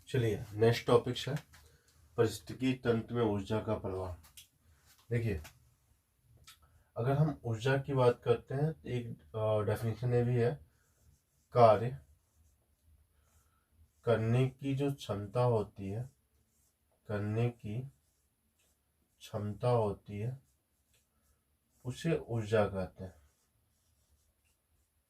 चलिए next topic है पारिस्थितिकी तंत्र में ऊर्जा का प्रवाह। देखिए, अगर हम ऊर्जा की बात करते हैं तो एक डेफिनेशन ये भी है, कार्य करने की जो क्षमता होती है, करने की क्षमता होती है उसे ऊर्जा कहते हैं।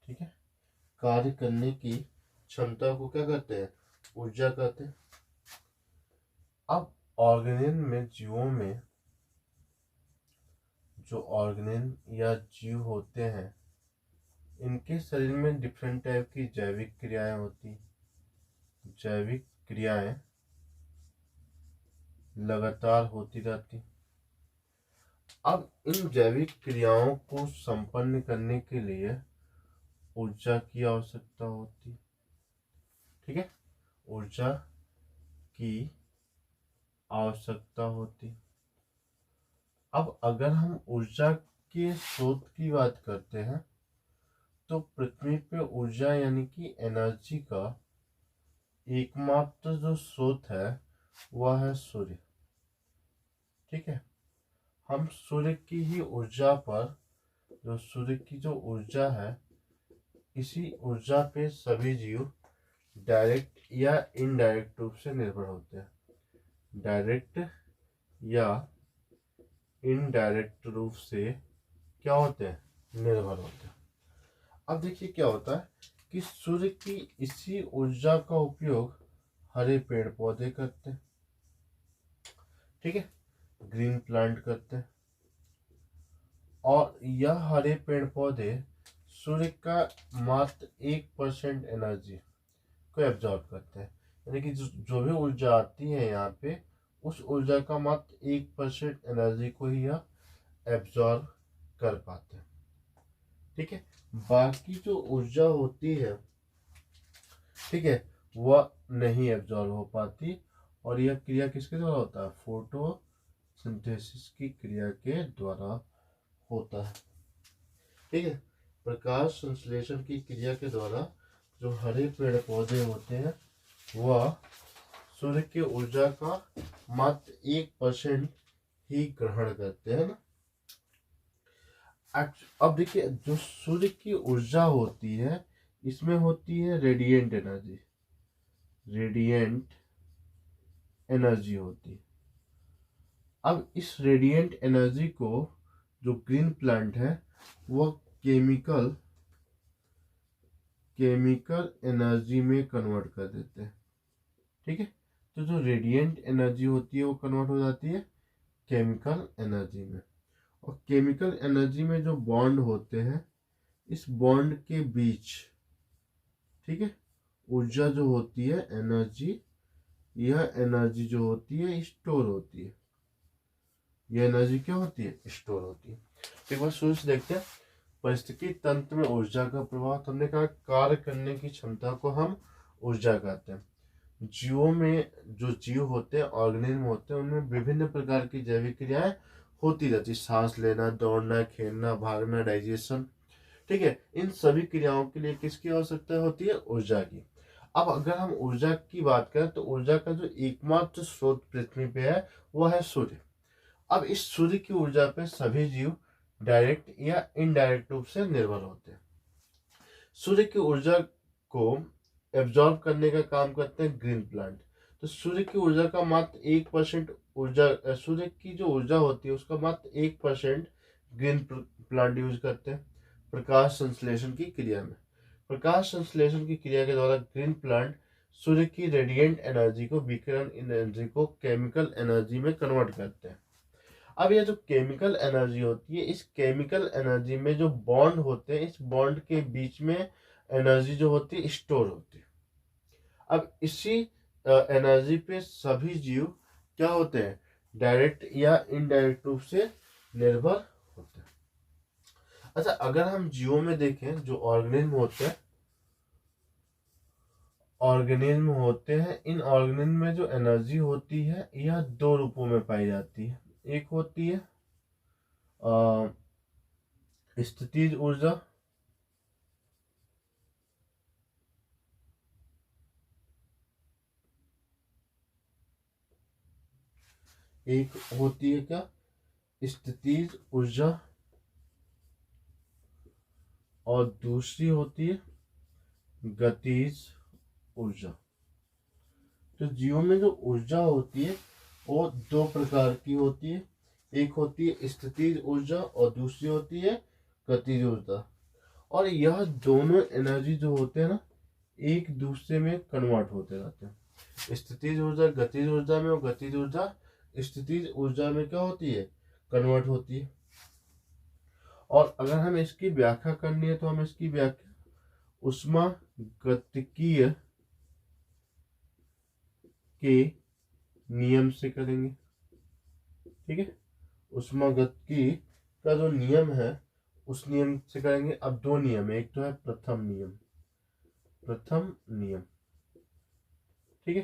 ठीक है, कार्य करने की क्षमता को क्या कहते हैं? ऊर्जा कहते हैं। अब ऑर्गेनिज्म में, जीवों में जो ऑर्गेनिज्म या जीव होते हैं, इनके शरीर में डिफरेंट टाइप की जैविक क्रियाएं होती। जैविक क्रियाएं लगातार होती रहती। अब इन जैविक क्रियाओं को संपन्न करने के लिए ऊर्जा की आवश्यकता होती। ठीक है, ऊर्जा की आवश्यकता होती। अब अगर हम ऊर्जा के स्रोत की बात करते हैं तो पृथ्वी पे ऊर्जा यानी कि एनर्जी का एकमात्र जो स्रोत है वह है सूर्य। ठीक है, हम सूर्य की ही ऊर्जा पर, जो सूर्य की जो ऊर्जा है, इसी ऊर्जा पे सभी जीव डायरेक्ट या इनडायरेक्ट रूप से निर्भर होते हैं। डायरेक्ट या इनडायरेक्ट रूप से क्या होते हैं? निर्भर होते हैं। अब देखिए क्या होता है कि सूर्य की इसी ऊर्जा का उपयोग हरे पेड़ पौधे करते हैं। ठीक है, ग्रीन प्लांट करते हैं, और यह हरे पेड़ पौधे सूर्य का मात्र 1% एनर्जी को एब्जॉर्ब करते हैं। यानी कि जो भी ऊर्जा आती है यहाँ पे, उस ऊर्जा का मात्र 1% एनर्जी को ही यह एब्जॉर्ब कर पाते हैं। ठीक है, बाकी जो ऊर्जा होती है, ठीक है, वह नहीं एब्जॉर्ब हो पाती। और यह क्रिया किसके द्वारा होता है? फोटोसिंथेसिस की क्रिया के द्वारा होता है। ठीक है, प्रकाश संश्लेषण की क्रिया के द्वारा जो हरे पेड़ पौधे होते हैं वह सूर्य की ऊर्जा का मात्र 1% ही ग्रहण करते हैं ना। अब देखिए, जो सूर्य की ऊर्जा होती है, इसमें होती है रेडिएंट एनर्जी। रेडिएंट एनर्जी होती है। अब इस रेडिएंट एनर्जी को जो ग्रीन प्लांट है वह केमिकल एनर्जी में कन्वर्ट कर देते हैं। ठीक है, तो जो रेडिएंट एनर्जी होती है वो कन्वर्ट हो जाती है केमिकल एनर्जी में। और केमिकल एनर्जी में जो बॉन्ड होते हैं, इस बॉन्ड के बीच, ठीक है, ऊर्जा जो होती है, एनर्जी, यह एनर्जी जो होती है स्टोर होती है। यह एनर्जी क्या होती है? स्टोर होती है। एक बार शुरू से देखते हैं, पारिस्थितिकी तंत्र में ऊर्जा का प्रभाव। तो हमने कहा कार्य करने की क्षमता को हम ऊर्जा कहते हैं। जीवों में जो जीव होते हैं, ऑर्गेनिज्म होते हैं, उनमें विभिन्न प्रकार की जैविक क्रियाएं होती रहती। सांस लेना, दौड़ना, खेलना, भागना, डाइजेशन। ठीक है, इन सभी क्रियाओं के लिए किसकी आवश्यकता होती है? ऊर्जा की। अब अगर हम ऊर्जा की बात करें तो ऊर्जा का जो एकमात्र स्रोत पृथ्वी पे है वह है सूर्य। अब इस सूर्य की ऊर्जा पे सभी जीव डायरेक्ट या इनडायरेक्ट रूप से निर्भर होते हैं। सूर्य की ऊर्जा को एब्जॉर्ब करने का काम करते हैं ग्रीन प्लांट। तो सूर्य की ऊर्जा का मात्र 1% ऊर्जा, सूर्य की जो ऊर्जा होती है उसका मात्र 1% ग्रीन प्लांट यूज करते हैं प्रकाश संश्लेषण की क्रिया में। प्रकाश संश्लेषण की क्रिया के द्वारा ग्रीन प्लांट सूर्य की रेडिएंट एनर्जी को, विकिरण एनर्जी को केमिकल एनर्जी में कन्वर्ट करते हैं। अब यह जो केमिकल एनर्जी होती है, इस केमिकल एनर्जी में जो बॉन्ड होते हैं, इस बॉन्ड के बीच में एनर्जी जो होती है स्टोर होती है। अब इसी एनर्जी पे सभी जीव क्या होते हैं? डायरेक्ट या इनडायरेक्ट रूप से निर्भर होते हैं। अच्छा, अगर हम जीवों में देखें, जो ऑर्गेनिज्म होते हैं, इन ऑर्गेनिज्म में जो एनर्जी होती है यह दो रूपों में पाई जाती है। एक होती है स्थितिज ऊर्जा, एक होती है क्या, स्थितिज ऊर्जा, और दूसरी होती है गतिज ऊर्जा। तो जीव में जो ऊर्जा होती है वो दो प्रकार की होती है, एक होती है स्थितिज ऊर्जा और दूसरी होती है गतिज ऊर्जा। और यह दोनों एनर्जी जो होते हैं ना, एक दूसरे में कन्वर्ट होते रहते हैं। स्थितिज ऊर्जा गतिज ऊर्जा में और गतिज ऊर्जा स्थितिज ऊर्जा में क्या होती है, कन्वर्ट होती है। और अगर हम इसकी व्याख्या करनी है तो हम इसकी व्याख्या उष्मागतिकीय के नियम से करेंगे। ठीक है, उष्मागतिकी का जो नियम है उस नियम से करेंगे। अब दो नियम है, एक तो है प्रथम नियम, प्रथम नियम। ठीक है,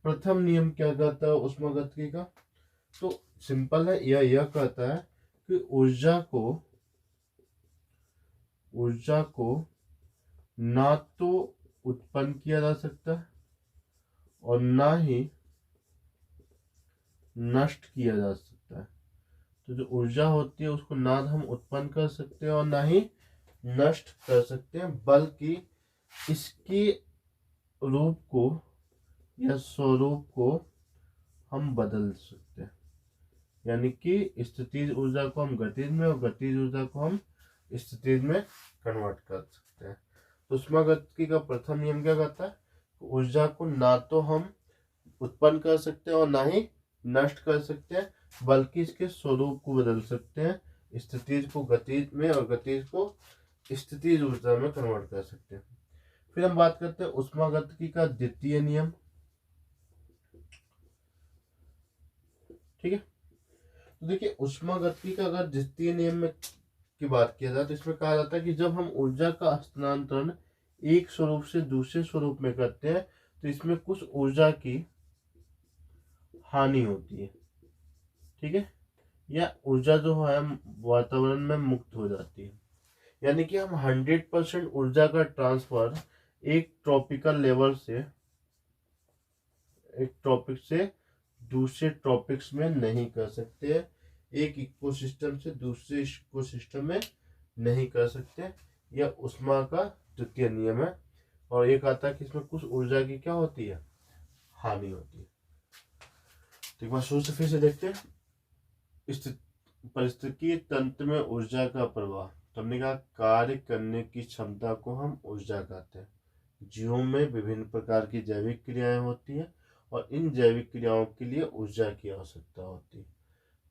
प्रथम नियम क्या कहता है उष्मागतिकी का, तो सिंपल है, यह कहता है कि ऊर्जा को ना तो उत्पन्न किया जा सकता है और ना ही नष्ट किया जा सकता है। तो जो ऊर्जा होती है उसको ना हम उत्पन्न कर सकते हैं और ना ही नष्ट कर सकते हैं, बल्कि इसके रूप को या स्वरूप को हम बदल सकते हैं। यानी कि स्थितिज ऊर्जा को हम गतिज में और गतिज ऊर्जा को हम स्थितिज में कन्वर्ट कर सकते हैं। तो उष्मागतिकी का प्रथम नियम क्या कहता है, ऊर्जा को ना तो हम उत्पन्न कर सकते हैं और ना ही नष्ट कर सकते हैं, बल्कि इसके स्वरूप को बदल सकते हैं। स्थितिज को गतिज में और गतिज को स्थितिज ऊर्जा में कन्वर्ट कर सकते हैं। फिर हम बात करते हैं उष्मागतिकी का द्वितीय नियम। ठीक है, तो देखिए उष्मागतिकी का अगर द्वितीय नियम में की बात किया जाए तो इसमें कहा जाता है कि जब हम ऊर्जा का हस्तांतरण एक स्वरूप से दूसरे स्वरूप में करते हैं तो इसमें कुछ ऊर्जा की हानि होती है। ठीक है, या ऊर्जा जो है वातावरण में मुक्त हो जाती है। यानी कि हम 100% ऊर्जा का ट्रांसफर एक टॉपिक से दूसरे टॉपिक्स में नहीं कर सकते, एक इकोसिस्टम से दूसरे इकोसिस्टम में नहीं कर सकते। यह उष्मा का द्वितीय नियम है। और एक आता है कि इसमें कुछ ऊर्जा की क्या होती है, हानि होती है। तो एक बार शुरू से फिर से देखते हैं, परिस्थितिकीय तंत्र में ऊर्जा का प्रवाह। तो हमने कहा कार्य करने की क्षमता को हम ऊर्जा कहते हैं। जीवों में विभिन्न प्रकार की जैविक क्रियाएं होती है और इन जैविक क्रियाओं के लिए ऊर्जा की आवश्यकता होती है।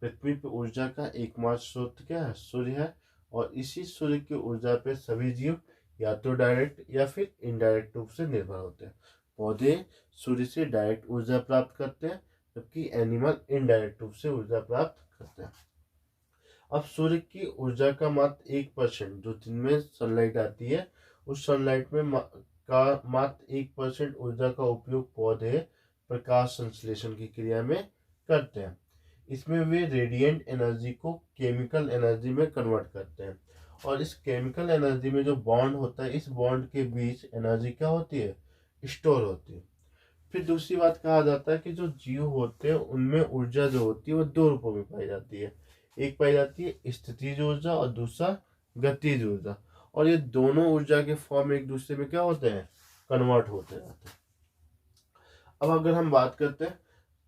पृथ्वी पर ऊर्जा का एकमात्र स्रोत क्या है, सूर्य है। और इसी सूर्य की ऊर्जा पे सभी जीव या तो डायरेक्ट या फिर इनडायरेक्ट रूप से निर्भर होते हैं। पौधे सूर्य से डायरेक्ट ऊर्जा प्राप्त करते हैं, जबकि एनिमल इनडायरेक्ट रूप से ऊर्जा प्राप्त करते हैं। अब सूर्य की ऊर्जा का मात्र 1% जो दिन में सनलाइट आती है, उस सनलाइट में मात्र 1% ऊर्जा का उपयोग पौधे प्रकाश संश्लेषण की क्रिया में करते हैं। इसमें वे रेडिएंट एनर्जी को केमिकल एनर्जी में कन्वर्ट करते हैं। और इस केमिकल एनर्जी में जो बॉन्ड होता है, इस बॉन्ड के बीच एनर्जी क्या होती है, स्टोर होती है। फिर दूसरी बात कहा जाता है कि जो जीव होते हैं उनमें ऊर्जा जो होती है वो दो रूपों में पाई जाती है। एक पाई जाती है स्थितिज ऊर्जा और दूसरा गतिज ऊर्जा। और ये दोनों ऊर्जा के फॉर्म एक दूसरे में क्या होते हैं, कन्वर्ट होते रहते हैं। अब अगर हम बात करते हैं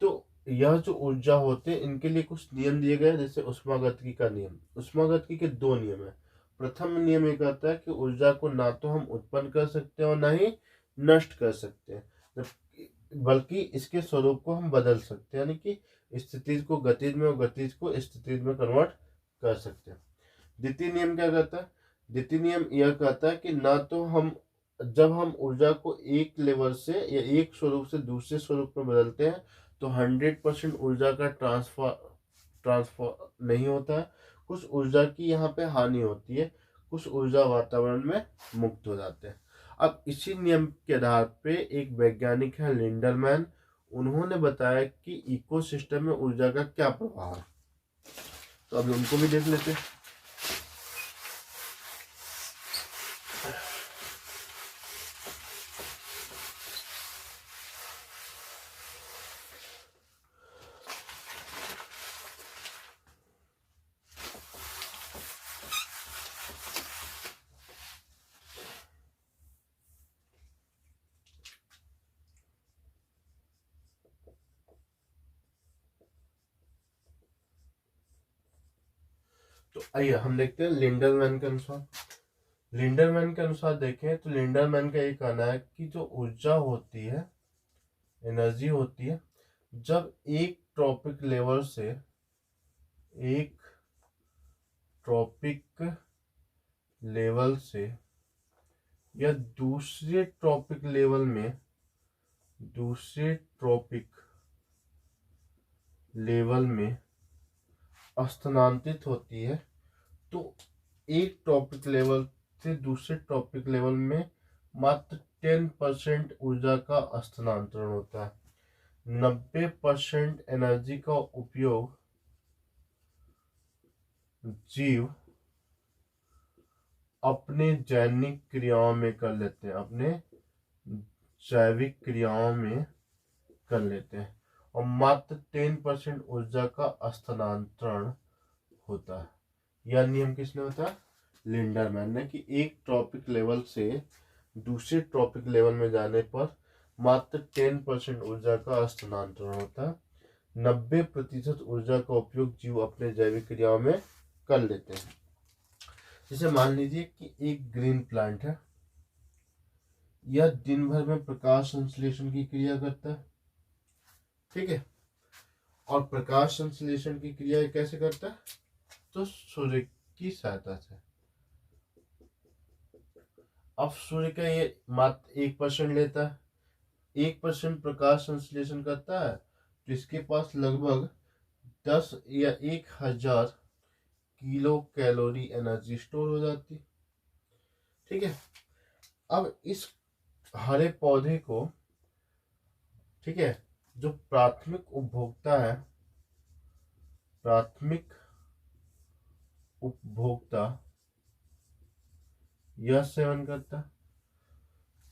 तो यह जो ऊर्जा होते हैं इनके लिए कुछ नियम दिए गए हैं। जैसे उष्मागतिकी का नियम, उष्मागतिकी के दो नियम है। प्रथम नियम ये कहता है कि ऊर्जा को ना तो हम उत्पन्न कर सकते हैं और ना ही नष्ट कर सकते हैं, बल्कि इसके स्वरूप को हम बदल सकते हैं। यानी कि स्थितिज को गतिज में और गतिज को स्थितिज में कन्वर्ट कर सकते हैं। द्वितीय नियम क्या कहता है, द्वितीय नियम यह कहता है कि ना तो हम जब हम ऊर्जा को एक लेवल से या एक स्वरूप से दूसरे स्वरूप में बदलते हैं तो 100% ऊर्जा का ट्रांसफर नहीं होता है। कुछ ऊर्जा की यहाँ पे हानि होती है, कुछ ऊर्जा वातावरण में मुक्त हो जाते हैं। अब इसी नियम के आधार पे एक वैज्ञानिक है लिंडरमैन, उन्होंने बताया कि इकोसिस्टम में ऊर्जा का क्या प्रभाव है। तो अब उनको भी देख लेते हैं। तो आइए हम देखते हैं लिंडरमैन के अनुसार। लिंडरमैन के अनुसार देखें तो लिंडरमैन का ये कहना है कि जो ऊर्जा होती है, एनर्जी होती है, जब एक ट्रॉपिक लेवल से या दूसरे ट्रॉपिक लेवल में स्थानांतरित होती है, तो एक टॉपिक लेवल से दूसरे टॉपिक लेवल में मात्र 10% ऊर्जा का स्थानांतरण होता है। 90% एनर्जी का उपयोग जीव अपने जैविक क्रियाओं में कर लेते हैं और मात्र 10% ऊर्जा का स्थानांतरण होता है। यह नियम किसने बताया? लिंडरमैन ने, कि एक ट्रॉपिक लेवल से दूसरे ट्रॉपिक लेवल में जाने पर मात्र 10% ऊर्जा का स्थानांतरण होता है। 90% ऊर्जा का उपयोग जीव अपने जैविक क्रियाओं में कर लेते हैं। जैसे मान लीजिए कि एक ग्रीन प्लांट है, यह दिन भर में प्रकाश संश्लेषण की क्रिया करता है, ठीक है। और प्रकाश संश्लेषण की क्रिया कैसे करता है? तो सूर्य की सहायता से। अब सूर्य का ये मात्र 1% लेता है, 1% प्रकाश संश्लेषण करता है, तो इसके पास लगभग 10 या 1000 किलो कैलोरी एनर्जी स्टोर हो जाती, ठीक है। अब इस हरे पौधे को, ठीक है, जो प्राथमिक उपभोक्ता यह सेवन करता।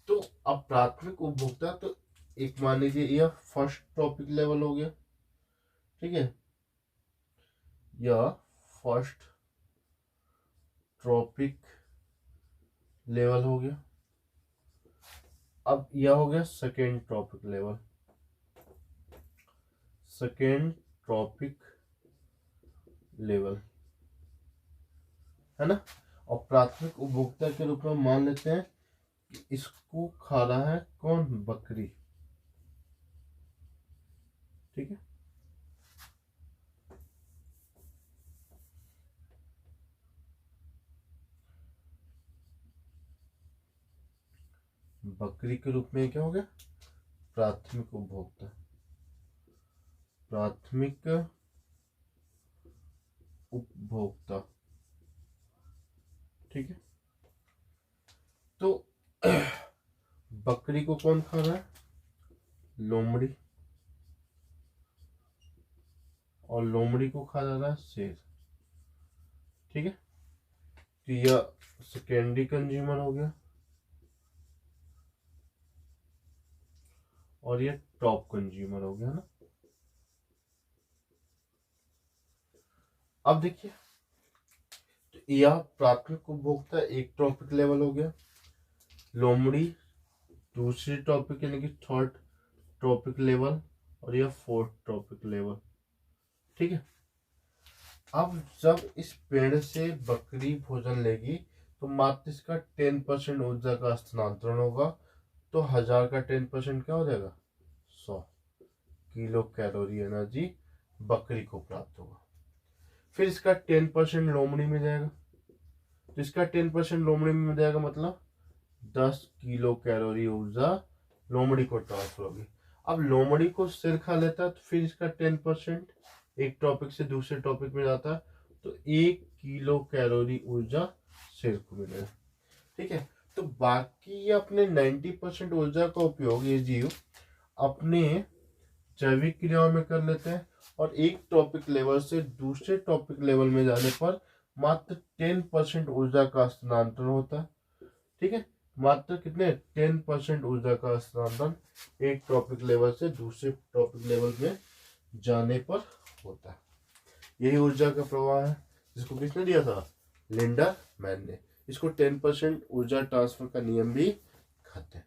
तो अब प्राथमिक उपभोक्ता, तो एक मान लीजिए यह फर्स्ट टॉपिक लेवल हो गया, ठीक है, यह फर्स्ट ट्रॉपिक लेवल हो गया। अब यह हो गया सेकेंड ट्रॉपिक लेवल, है ना। और प्राथमिक उपभोक्ता के रूप में मान लेते हैं कि इसको खा रहा है कौन? बकरी, ठीक है। बकरी के रूप में क्या हो गया? प्राथमिक उपभोक्ता, ठीक है। तो बकरी को कौन खा रहा है? लोमड़ी, और लोमड़ी को खा रहा है शेर, ठीक है। तो यह सेकेंडरी कंज्यूमर हो गया और ये टॉप कंज्यूमर हो गया ना। अब देखिए, तो यह प्राथमिक उपभोक्ता एक टॉपिक लेवल हो गया, लोमड़ी दूसरी टॉपिक यानी कि थर्ड टॉपिक लेवल, और यह फोर्थ टॉपिक लेवल, ठीक है। अब जब इस पेड़ से बकरी भोजन लेगी तो मात्र इसका 10% ऊर्जा का स्थानांतरण होगा, तो 1000 का 10% क्या हो जाएगा? 100 किलो कैलोरी एनर्जी बकरी को प्राप्त होगा। फिर इसका 10% लोमड़ी में जाएगा, तो इसका 10% लोमड़ी में जाएगा, मतलब 10 किलो कैलोरी ऊर्जा लोमड़ी को ट्रांसफर होगी। अब लोमड़ी को शेर खा लेता है, तो फिर इसका 10% एक टॉपिक से दूसरे टॉपिक में जाता है, तो 1 किलो कैलोरी ऊर्जा शेर को मिलेगा, ठीक है। तो बाकी अपने 90% ऊर्जा का उपयोग ये जीव अपने जैविक क्रियाओं में कर लेते हैं, और एक टॉपिक लेवल से दूसरे टॉपिक लेवल में जाने पर मात्र 10% ऊर्जा का स्थानांतरण होता है, ठीक है। मात्र कितने? 10% ऊर्जा का स्थानांतरण एक टॉपिक लेवल से दूसरे टॉपिक लेवल में जाने पर होता है। यही ऊर्जा का प्रवाह है, जिसको किसने दिया था? लिंडरमैन ने। इसको 10% ऊर्जा ट्रांसफर का नियम भी कहते हैं।